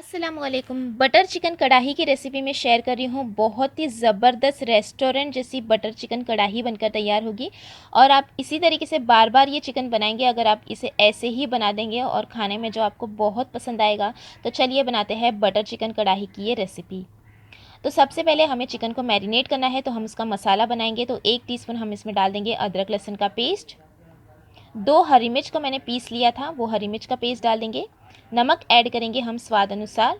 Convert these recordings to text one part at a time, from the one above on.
अस्सलामुअलैकुम। Butter chicken कढ़ाई की रेसिपी में शेयर कर रही हूँ। बहुत ही ज़बरदस्त रेस्टोरेंट जैसी बटर चिकन कढ़ाई बनकर तैयार होगी और आप इसी तरीके से बार बार ये चिकन बनाएंगे अगर आप इसे ऐसे ही बना देंगे और खाने में जो आपको बहुत पसंद आएगा। तो चलिए बनाते हैं बटर चिकन कढ़ाई की ये रेसिपी। तो सबसे पहले हमें चिकन को मैरिनेट करना है, तो हम उसका मसाला बनाएंगे। तो 1 टीस्पून हम इसमें डाल देंगे अदरक लहसुन का पेस्ट। 2 हरी मिर्च को मैंने पीस लिया था, वो हरी मिर्च का पेस्ट डाल देंगे। नमक ऐड करेंगे हम स्वाद अनुसार।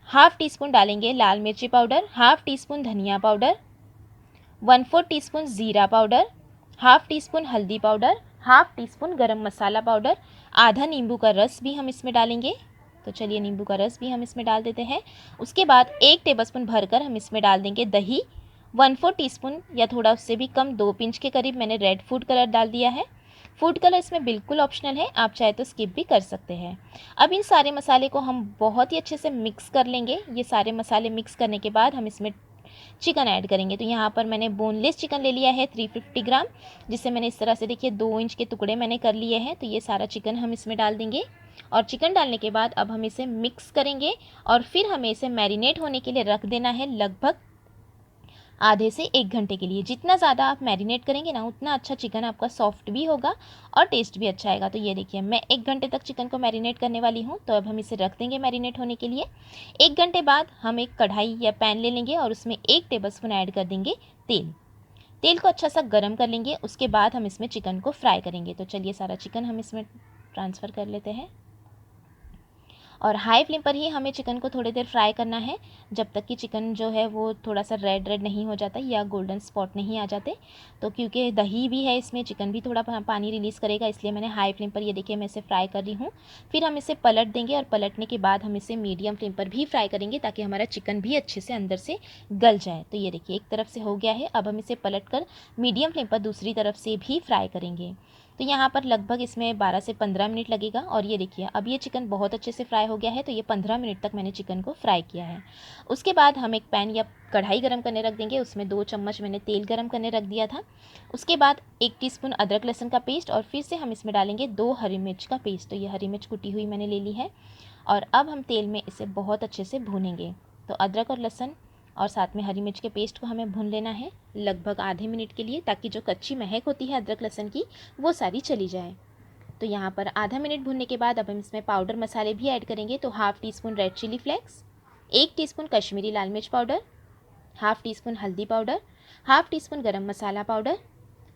हाफ टी स्पून डालेंगे लाल मिर्ची पाउडर, हाफ टी स्पून धनिया पाउडर, 1/4 टीस्पून ज़ीरा पाउडर, हाफ टी स्पून हल्दी powder, half tea spoon garam masala powder, आधा नींबू का रस भी हम इसमें डालेंगे। तो चलिए नींबू का रस भी हम इसमें डाल देते हैं। उसके बाद 1 टेबलस्पून भरकर हम इसमें डाल देंगे दही। 1/4 टीस्पून या थोड़ा उससे भी कम 2 पिंच के करीब मैंने रेड फूड कलर डाल दिया है। फूड कलर इसमें बिल्कुल ऑप्शनल है, आप चाहे तो स्किप भी कर सकते हैं। अब इन सारे मसाले को हम बहुत ही अच्छे से मिक्स कर लेंगे। ये सारे मसाले मिक्स करने के बाद हम इसमें चिकन ऐड करेंगे। तो यहाँ पर मैंने बोनलेस चिकन ले लिया है 350 ग्राम, जिसे मैंने इस तरह से देखिए 2 इंच के टुकड़े मैंने कर लिए हैं। तो ये सारा चिकन हम इसमें डाल देंगे और चिकन डालने के बाद अब हम इसे मिक्स करेंगे और फिर हमें इसे मैरिनेट होने के लिए रख देना है लगभग आधे से 1 घंटे के लिए। जितना ज़्यादा आप मैरिनेट करेंगे ना उतना अच्छा चिकन आपका सॉफ्ट भी होगा और टेस्ट भी अच्छा आएगा। तो ये देखिए मैं 1 घंटे तक चिकन को मैरिनेट करने वाली हूँ। तो अब हम इसे रख देंगे मैरिनेट होने के लिए। 1 घंटे बाद हम एक कढ़ाई या पैन ले लेंगे और उसमें 1 टेबलस्पून ऐड कर देंगे तेल। तेल को अच्छा सा गर्म कर लेंगे। उसके बाद हम इसमें चिकन को फ्राई करेंगे। तो चलिए सारा चिकन हम इसमें ट्रांसफ़र कर लेते हैं और हाई फ्लेम पर ही हमें चिकन को थोड़ी देर फ्राई करना है, जब तक कि चिकन जो है वो थोड़ा सा रेड रेड नहीं हो जाता या गोल्डन स्पॉट नहीं आ जाते। तो क्योंकि दही भी है इसमें, चिकन भी थोड़ा पानी रिलीज़ करेगा, इसलिए मैंने हाई फ्लेम पर ये देखिए मैं इसे फ्राई कर रही हूँ। फिर हम इसे पलट देंगे और पलटने के बाद हम इसे मीडियम फ्लेम पर भी फ्राई करेंगे ताकि हमारा चिकन भी अच्छे से अंदर से गल जाए। तो ये देखिए एक तरफ से हो गया है, अब हम इसे पलट कर मीडियम फ्लेम पर दूसरी तरफ से भी फ्राई करेंगे। तो यहाँ पर लगभग इसमें 12 से 15 मिनट लगेगा। और ये देखिए अब ये चिकन बहुत अच्छे से फ्राई हो गया है। तो ये 15 मिनट तक मैंने चिकन को फ्राई किया है। उसके बाद हम एक पैन या कढ़ाई गरम करने रख देंगे। उसमें 2 चम्मच मैंने तेल गरम करने रख दिया था। उसके बाद 1 टीस्पून अदरक लहसुन का पेस्ट और फिर से हम इसमें डालेंगे 2 हरी मिर्च का पेस्ट। तो ये हरी मिर्च कुटी हुई मैंने ले ली है और अब हम तेल में इसे बहुत अच्छे से भूनेंगे। तो अदरक और लहसुन और साथ में हरी मिर्च के पेस्ट को हमें भून लेना है लगभग आधे मिनट के लिए, ताकि जो कच्ची महक होती है अदरक लहसुन की वो सारी चली जाए। तो यहाँ पर आधा मिनट भूनने के बाद अब हम इसमें पाउडर मसाले भी ऐड करेंगे। तो half teaspoon red chilli flakes, 1 teaspoon Kashmiri लाल मिर्च पाउडर, हाफ़ टी स्पून हल्दी powder, half teaspoon garam masala powder,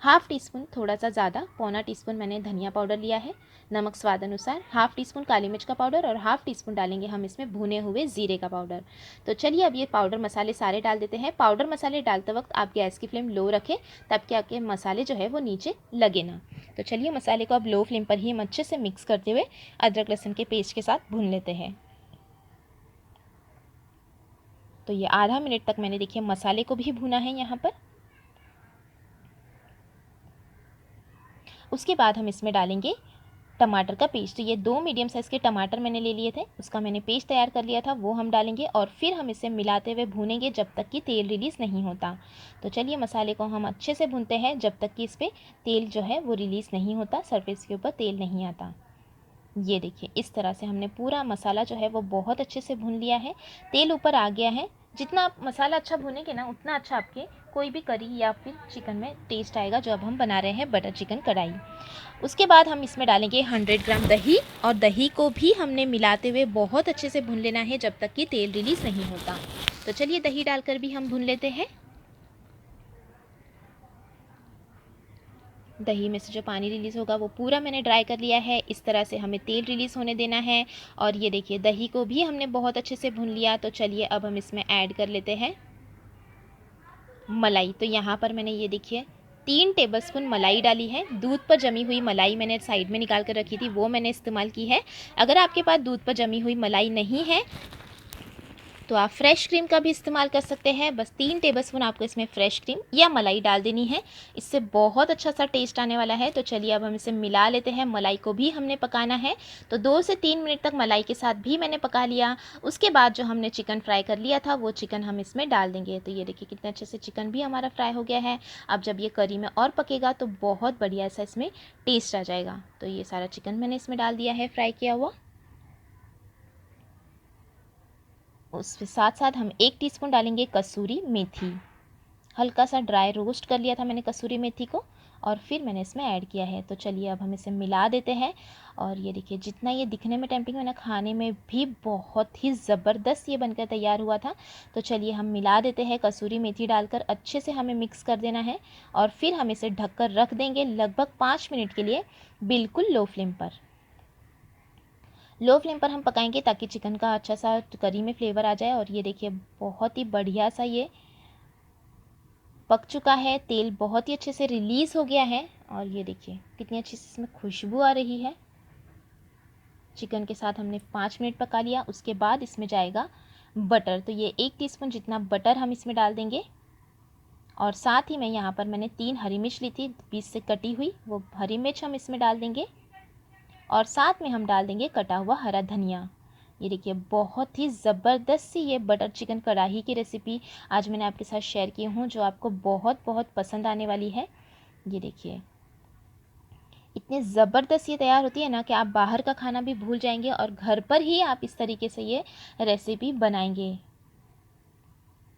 half teaspoon थोड़ा सा ज़्यादा 1/4 टीस्पून मैंने धनिया पाउडर लिया है, नमक स्वाद अनुसार, हाफ़ टी स्पून काली मिर्च का पाउडर और हाफ़ टी स्पून डालेंगे हम इसमें भुने हुए ज़ीरे का पाउडर। तो चलिए अब ये पाउडर मसाले सारे डाल देते हैं। पाउडर मसाले डालते वक्त आप गैस की फ्लेम लो रखें ताकि आपके मसाले जो है वो नीचे लगे ना। तो चलिए मसाले को अब लो फ्लेम पर ही हम अच्छे से मिक्स करते हुए अदरक लहसुन के पेस्ट के साथ भून लेते हैं। तो ये आधा मिनट तक मैंने देखिए मसाले को भी भुना है यहाँ पर। उसके बाद हम इसमें डालेंगे टमाटर का पेस्ट। तो ये 2 मीडियम साइज़ के टमाटर मैंने ले लिए थे, उसका मैंने पेस्ट तैयार कर लिया था, वो हम डालेंगे और फिर हम इसे मिलाते हुए भूनेंगे जब तक कि तेल रिलीज़ नहीं होता। तो चलिए मसाले को हम अच्छे से भूनते हैं जब तक कि इस पर तेल जो है वो रिलीज़ नहीं होता, सरफेस के ऊपर तेल नहीं आता। ये देखिए इस तरह से हमने पूरा मसाला जो है वो बहुत अच्छे से भून लिया है, तेल ऊपर आ गया है। जितना आप मसाला अच्छा भूनेंगे ना उतना अच्छा आपके कोई भी करी या फिर चिकन में टेस्ट आएगा, जो अब हम बना रहे हैं बटर चिकन कढ़ाई। उसके बाद हम इसमें डालेंगे 100 ग्राम दही और दही को भी हमने मिलाते हुए बहुत अच्छे से भून लेना है जब तक कि तेल रिलीज़ नहीं होता। तो चलिए दही डालकर भी हम भून लेते हैं। दही में से जो पानी रिलीज़ होगा वो पूरा मैंने ड्राई कर लिया है। इस तरह से हमें तेल रिलीज़ होने देना है और ये देखिए दही को भी हमने बहुत अच्छे से भून लिया। तो चलिए अब हम इसमें ऐड कर लेते हैं मलाई। तो यहाँ पर मैंने ये देखिए 3 टेबलस्पून मलाई डाली है। दूध पर जमी हुई मलाई मैंने साइड में निकाल कर रखी थी, वो मैंने इस्तेमाल की है। अगर आपके पास दूध पर जमी हुई मलाई नहीं है तो आप फ्रेश क्रीम का भी इस्तेमाल कर सकते हैं। बस 3 टेबलस्पून आपको इसमें फ्रेश क्रीम या मलाई डाल देनी है, इससे बहुत अच्छा सा टेस्ट आने वाला है। तो चलिए अब हम इसे मिला लेते हैं। मलाई को भी हमने पकाना है, तो 2 से 3 मिनट तक मलाई के साथ भी मैंने पका लिया। उसके बाद जो हमने चिकन फ्राई कर लिया था वो चिकन हम इसमें डाल देंगे। तो ये देखिए कितने अच्छे से चिकन भी हमारा फ्राई हो गया है। अब जब ये करी में और पकेगा तो बहुत बढ़िया सा इसमें टेस्ट आ जाएगा। तो ये सारा चिकन मैंने इसमें डाल दिया है फ्राई किया हुआ। उसके साथ साथ हम 1 टीस्पून डालेंगे कसूरी मेथी। हल्का सा ड्राई रोस्ट कर लिया था मैंने कसूरी मेथी को और फिर मैंने इसमें ऐड किया है। तो चलिए अब हम इसे मिला देते हैं। और ये देखिए, जितना ये दिखने में टेम्पटिंग है ना, खाने में भी बहुत ही ज़बरदस्त ये बनकर तैयार हुआ था। तो चलिए हम मिला देते हैं। कसूरी मेथी डालकर अच्छे से हमें मिक्स कर देना है और फिर हम इसे ढककर रख देंगे लगभग 5 मिनट के लिए, बिल्कुल लो फ्लेम पर। लो फ्लेम पर हम पकाएंगे ताकि चिकन का अच्छा सा करी में फ्लेवर आ जाए। और ये देखिए, बहुत ही बढ़िया सा ये पक चुका है, तेल बहुत ही अच्छे से रिलीज़ हो गया है। और ये देखिए कितनी अच्छी से इसमें खुशबू आ रही है। चिकन के साथ हमने 5 मिनट पका लिया। उसके बाद इसमें जाएगा बटर। तो ये 1 टीस्पून जितना बटर हम इसमें डाल देंगे। और साथ ही में यहाँ पर मैंने 3 हरी मिर्च ली थी बीच से कटी हुई, वो हरी मिर्च हम इसमें डाल देंगे। और साथ में हम डाल देंगे कटा हुआ हरा धनिया। ये देखिए, बहुत ही ज़बरदस्त सी ये बटर चिकन कढ़ाई की रेसिपी आज मैंने आपके साथ शेयर की हूँ, जो आपको बहुत बहुत पसंद आने वाली है। ये देखिए, इतनी ज़बरदस्त ये तैयार होती है ना कि आप बाहर का खाना भी भूल जाएंगे और घर पर ही आप इस तरीके से ये रेसिपी बनाएंगे।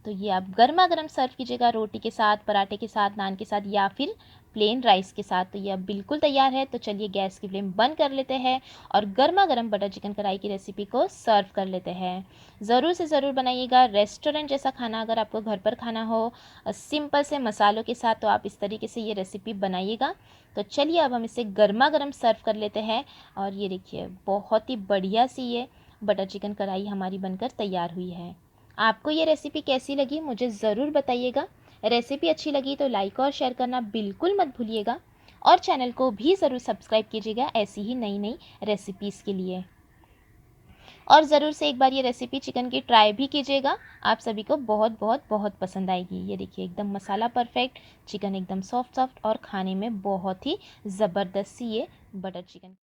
तो ये आप गर्मा गर्म सर्व कीजिएगा रोटी के साथ, पराठे के साथ, नान के साथ या फिर प्लेन राइस के साथ। तो ये अब बिल्कुल तैयार है। तो चलिए गैस की फ्लेम बंद कर लेते हैं और गर्मा गर्म बटर चिकन कढ़ाई की रेसिपी को सर्व कर लेते हैं। ज़रूर से ज़रूर बनाइएगा रेस्टोरेंट जैसा खाना अगर आपको घर पर खाना हो सिंपल से मसालों के साथ, तो आप इस तरीके से ये रेसिपी बनाइएगा। तो चलिए अब हम इसे गर्मा गर्म सर्व कर लेते हैं। और ये देखिए, बहुत ही बढ़िया सी ये बटर चिकन कढ़ाई हमारी बनकर तैयार हुई है। आपको ये रेसिपी कैसी लगी मुझे ज़रूर बताइएगा। रेसिपी अच्छी लगी तो लाइक और शेयर करना बिल्कुल मत भूलिएगा और चैनल को भी ज़रूर सब्सक्राइब कीजिएगा ऐसी ही नई नई रेसिपीज़ के लिए। और ज़रूर से एक बार ये रेसिपी चिकन की ट्राई भी कीजिएगा, आप सभी को बहुत बहुत बहुत पसंद आएगी। ये देखिए, एकदम मसाला परफेक्ट, चिकन एकदम सॉफ्ट सॉफ्ट और खाने में बहुत ही ज़बरदस्त सी ये बटर चिकन।